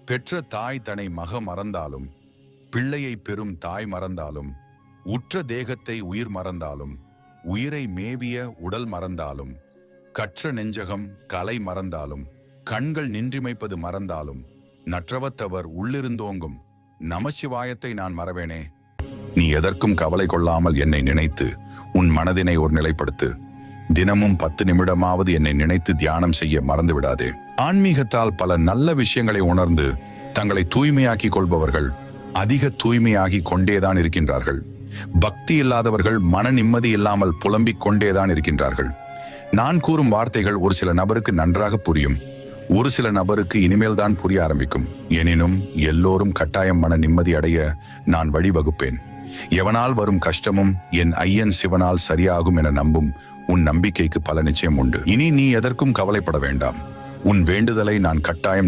பெற்ற தாய் தன்னை மக மறந்தாலும், பிள்ளையை பெறும் தாய் மறந்தாலும், உற்ற தேகத்தை உயிர் மறந்தாலும், உயிரை மேவிய உடல் மறந்தாலும், கற்ற நெஞ்சகம் கலை மறந்தாலும், கண்கள் நின்றிமைப்பது மறந்தாலும், நற்றவத்தவர் உள்ளிருந்தோங்கும் நமசிவாயத்தை நான் மறவேனே. நீ எதற்கும் கவலை கொள்ளாமல் என்னை நினைத்து உன் மனதினை ஒரு நிலைப்படுத்து. தினமும் 10 நிமிடமாவது என்னை நினைத்து தியானம் செய்ய மறந்து விடாதே. ஆன்மீகத்தால் பல நல்ல விஷயங்களை உணர்ந்து தங்களை தூய்மையாக்கி கொள்பவர்கள் அதிக தூய்மையாகி கொண்டேதான் இருக்கின்றார்கள். பக்தி இல்லாதவர்கள் மன நிம்மதி இல்லாமல் புலம்பிக் கொண்டேதான் இருக்கின்றார்கள். நான் கூறும் வார்த்தைகள் ஒரு சில நபருக்கு நன்றாக புரியும், ஒரு சில நபருக்கு இனிமேல் தான் புரிய ஆரம்பிக்கும். எனினும் எல்லோரும் கட்டாயம் மன நிம்மதி அடைய நான் வழிவகுப்பேன். எவனால் வரும் கஷ்டமும் என் ஐயன் சிவனால் சரியாகும் என நம்பும் உன் நம்பிக்கைக்கு பல நிச்சயம் உண்டு. இனி நீ எதற்கும் கவலைப்பட வேண்டாம். உன் வேண்டுதலை நான் கட்டாயம்